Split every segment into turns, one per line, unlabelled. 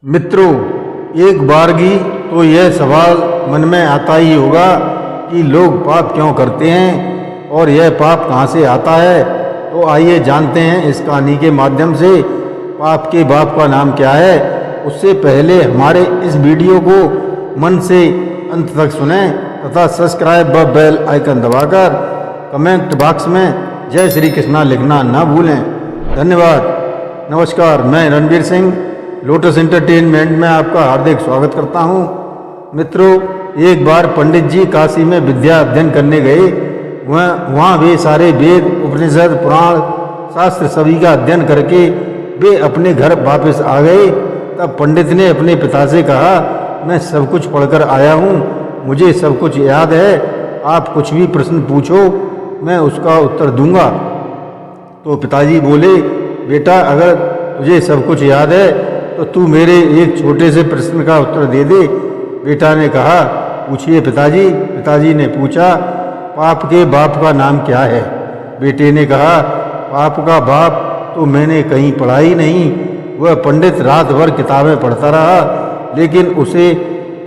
मित्रों, एक बारगी तो यह सवाल मन में आता ही होगा कि लोग पाप क्यों करते हैं और यह पाप कहाँ से आता है। तो आइए जानते हैं इस कहानी के माध्यम से पाप के बाप का नाम क्या है। उससे पहले हमारे इस वीडियो को मन से अंत तक सुनें तथा सब्सक्राइब व बेल आइकन दबाकर कमेंट बॉक्स में जय श्री कृष्णा लिखना न भूलें। धन्यवाद। नमस्कार, मैं रणवीर सिंह लोटस एंटरटेनमेंट में आपका हार्दिक स्वागत करता हूं। मित्रों, एक बार पंडित जी काशी में विद्या अध्ययन करने गए। वहाँ वे सारे वेद, उपनिषद, पुराण, शास्त्र सभी का अध्ययन करके वे अपने घर वापस आ गए। तब पंडित ने अपने पिता से कहा, मैं सब कुछ पढ़कर आया हूँ, मुझे सब कुछ याद है, आप कुछ भी प्रश्न पूछो, मैं उसका उत्तर दूंगा। तो पिताजी बोले, बेटा अगर तुझे सब कुछ याद है तो तू मेरे एक छोटे से प्रश्न का उत्तर दे दे। बेटा ने कहा, पूछिए पिताजी। पिताजी ने पूछा, पाप के बाप का नाम क्या है। बेटे ने कहा, पाप का बाप तो मैंने कहीं पढ़ा ही नहीं। वह पंडित रात भर किताबें पढ़ता रहा लेकिन उसे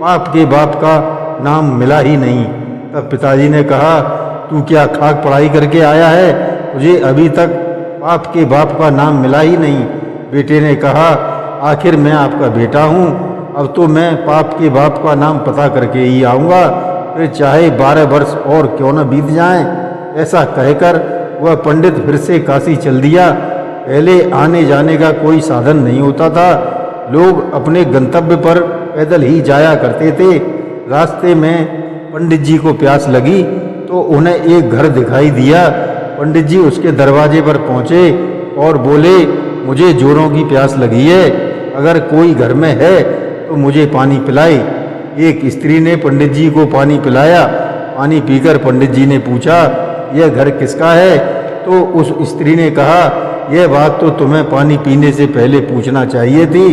पाप के बाप का नाम मिला ही नहीं। तब पिताजी ने कहा, तू क्या खाक पढ़ाई करके आया है, तुझे अभी तक पाप के बाप का नाम मिला ही नहीं। बेटे ने कहा, आखिर मैं आपका बेटा हूँ, अब तो मैं पाप के बाप का नाम पता करके ही आऊँगा, फिर चाहे 12 वर्ष और क्यों न बीत जाएं। ऐसा कहकर वह पंडित फिर से काशी चल दिया। पहले आने जाने का कोई साधन नहीं होता था, लोग अपने गंतव्य पर पैदल ही जाया करते थे। रास्ते में पंडित जी को प्यास लगी तो उन्हें एक घर दिखाई दिया। पंडित जी उसके दरवाजे पर पहुँचे और बोले, मुझे जोरों की प्यास लगी है, अगर कोई घर में है तो मुझे पानी पिलाई। एक स्त्री ने पंडित जी को पानी पिलाया। पानी पीकर पंडित जी ने पूछा, यह घर किसका है। तो उस स्त्री ने कहा, यह बात तो तुम्हें पानी पीने से पहले पूछना चाहिए थी,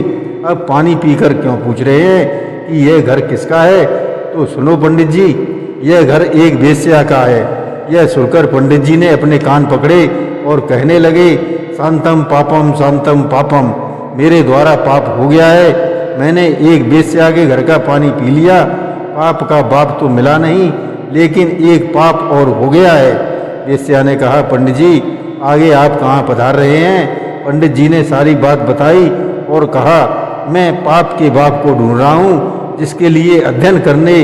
अब पानी पीकर क्यों पूछ रहे हैं कि यह घर किसका है। तो सुनो पंडित जी, यह घर एक वेश्या का है। यह सुनकर पंडित जी ने अपने कान पकड़े और कहने लगे, शांतम पापम शांतम पापम, मेरे द्वारा पाप हो गया है, मैंने एक वेश्या के घर का पानी पी लिया, पाप का बाप तो मिला नहीं लेकिन एक पाप और हो गया है। वेश्या ने कहा, पंडित जी आगे आप कहाँ पधार रहे हैं। पंडित जी ने सारी बात बताई और कहा, मैं पाप के बाप को ढूंढ रहा हूँ जिसके लिए अध्ययन करने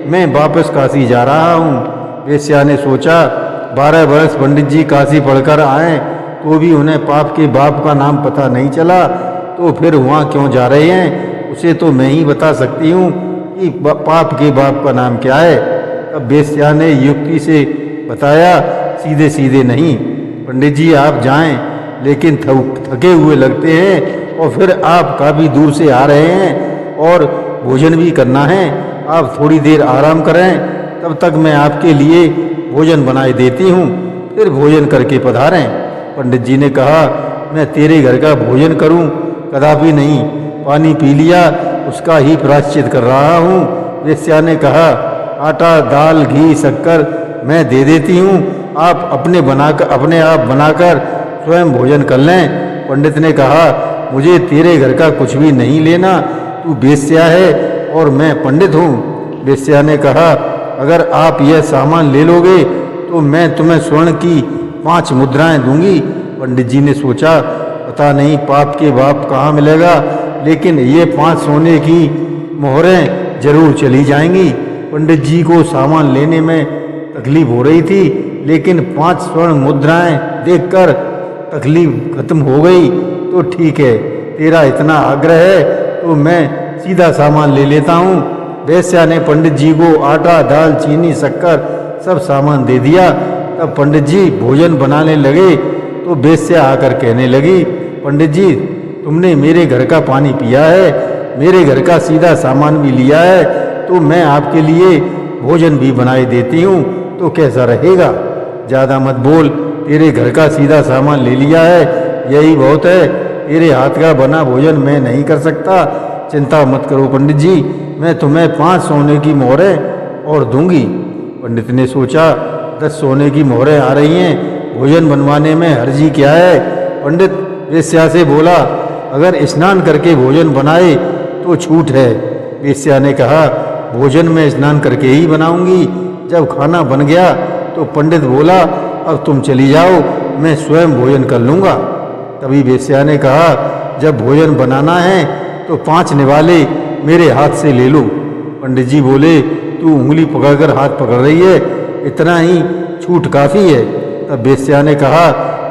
मैं वापस काशी जा रहा हूँ। वेश्या ने सोचा, 12 वर्ष पंडित जी काशी पढ़कर आए तो भी उन्हें पाप के बाप का नाम पता नहीं चला, तो फिर वहाँ क्यों जा रहे हैं, उसे तो मैं ही बता सकती हूँ कि पाप के बाप का नाम क्या है। तब वेश्या ने युक्ति से बताया, सीधे सीधे नहीं, पंडित जी आप जाएं लेकिन थके हुए लगते हैं और फिर आप काफ़ी दूर से आ रहे हैं और भोजन भी करना है, आप थोड़ी देर आराम करें, तब तक मैं आपके लिए भोजन बनाए देती हूँ, फिर भोजन करके पधारें। पंडित जी ने कहा, मैं तेरे घर का भोजन करूं, कदापि नहीं, पानी पी लिया उसका ही प्रायश्चित कर रहा हूं। वेश्या ने कहा, आटा दाल घी शक्कर मैं दे देती हूं, आप अपने आप बनाकर स्वयं भोजन कर लें। पंडित ने कहा, मुझे तेरे घर का कुछ भी नहीं लेना, तू वेश्या है और मैं पंडित हूँ। वेश्या ने कहा, अगर आप यह सामान ले लोगे तो मैं तुम्हें स्वर्ण की 5 मुद्राएं दूंगी। पंडित जी ने सोचा, पता नहीं पाप के बाप कहाँ मिलेगा, लेकिन ये 5 सोने की मोहरें जरूर चली जाएंगी। पंडित जी को सामान लेने में तकलीफ हो रही थी, लेकिन 5 स्वर्ण मुद्राएं देखकर तकलीफ खत्म हो गई। तो ठीक है, तेरा इतना आग्रह है तो मैं सीधा सामान ले लेता हूँ। वेश्या ने पंडित जी को आटा दाल चीनी शक्कर सब सामान दे दिया। तब पंडित जी भोजन बनाने लगे तो वेश्या आकर कहने लगी, पंडित जी तुमने मेरे घर का पानी पिया है, मेरे घर का सीधा सामान भी लिया है, तो मैं आपके लिए भोजन भी बनाए देती हूँ, तो कैसा रहेगा। ज़्यादा मत बोल, तेरे घर का सीधा सामान ले लिया है, यही बहुत है, तेरे हाथ का बना भोजन मैं नहीं कर सकता। चिंता मत करो पंडित जी, मैं तुम्हें 5 सोने की मोहरें और दूंगी। पंडित ने सोचा, 10 सोने की मोहरें आ रही हैं, भोजन बनवाने में हर्जी क्या है। पंडित वेश्या से बोला, अगर स्नान करके भोजन बनाए तो तो छूट है। वेश्या ने कहा, भोजन में स्नान करके ही बनाऊंगी। जब खाना बन गया तो पंडित बोला, अब तुम चली जाओ, मैं स्वयं भोजन कर लूँगा। तभी वेश्या ने कहा, जब भोजन बनाना है तो 5 निवाले मेरे हाथ से ले लो। पंडित जी बोले, तू उंगली पकड़कर हाथ पकड़ रही है, इतना ही छूट काफ़ी है। तब वेश्या ने कहा,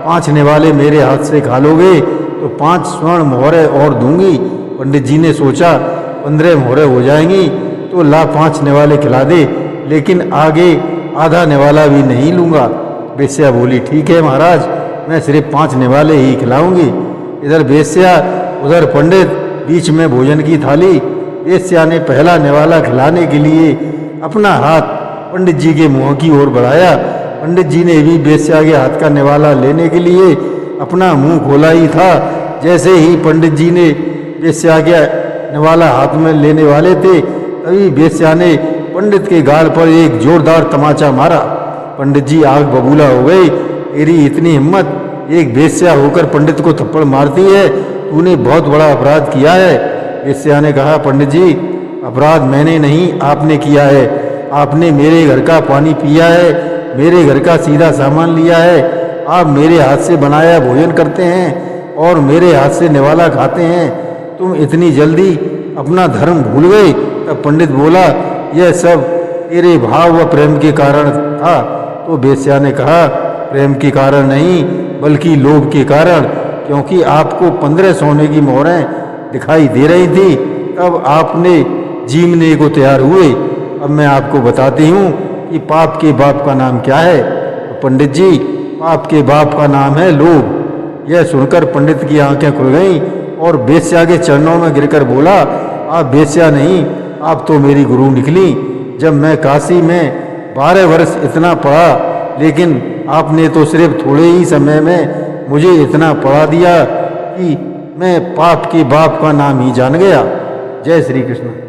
5 निवाले मेरे हाथ से खा लोगे तो 5 स्वर्ण मोहरें और दूंगी। पंडित जी ने सोचा 15 मोहरें हो जाएंगी, तो ला 5 निवाले खिला दे, लेकिन आगे आधा निवाला भी नहीं लूँगा। वेश्या बोली, ठीक है महाराज, मैं सिर्फ 5 निवाले ही खिलाऊंगी। इधर वेश्या उधर पंडित, बीच में भोजन की थाली। वेश्या ने पहला निवाला खिलाने के लिए अपना हाथ पंडित जी के मुंह की ओर बढ़ाया। पंडित जी ने भी वेश्या के हाथ का निवाला लेने के लिए अपना मुंह खोला ही था। जैसे ही पंडित जी ने वेश्या के निवाला हाथ में लेने वाले थे, तभी वेश्या ने पंडित के गाल पर एक जोरदार तमाचा मारा। पंडित जी आग बबूला हो गई। तेरी इतनी हिम्मत, एक वेश्या होकर पंडित को थप्पड़ मारती है, तूने बहुत बड़ा अपराध किया है। वेश्या ने कहा, पंडित जी, अपराध मैंने नहीं, आपने किया है। आपने मेरे घर का पानी पिया है, मेरे घर का सीधा सामान लिया है, आप मेरे हाथ से बनाया भोजन करते हैं और मेरे हाथ से निवाला खाते हैं। तुम इतनी जल्दी अपना धर्म भूल गए। तब पंडित बोला, यह सब तेरे भाव व प्रेम के कारण था। तो वेश्या ने कहा, प्रेम के कारण नहीं, बल्कि लोभ के कारण, क्योंकि आपको 15 सोने की मोहरें दिखाई दे रही थी, तब आपने जीमने को तैयार हुए। अब मैं आपको बताती हूँ कि पाप के बाप का नाम क्या है। तो पंडित जी, पाप के बाप का नाम है लोभ। यह सुनकर पंडित की आंखें खुल गईं और वेश्या के चरणों में गिरकर बोला, आप वेश्या नहीं, आप तो मेरी गुरु निकली। जब मैं काशी में 12 वर्ष इतना पढ़ा, लेकिन आपने तो सिर्फ थोड़े ही समय में मुझे इतना पढ़ा दिया कि मैं पाप के बाप का नाम ही जान गया। जय श्री कृष्ण।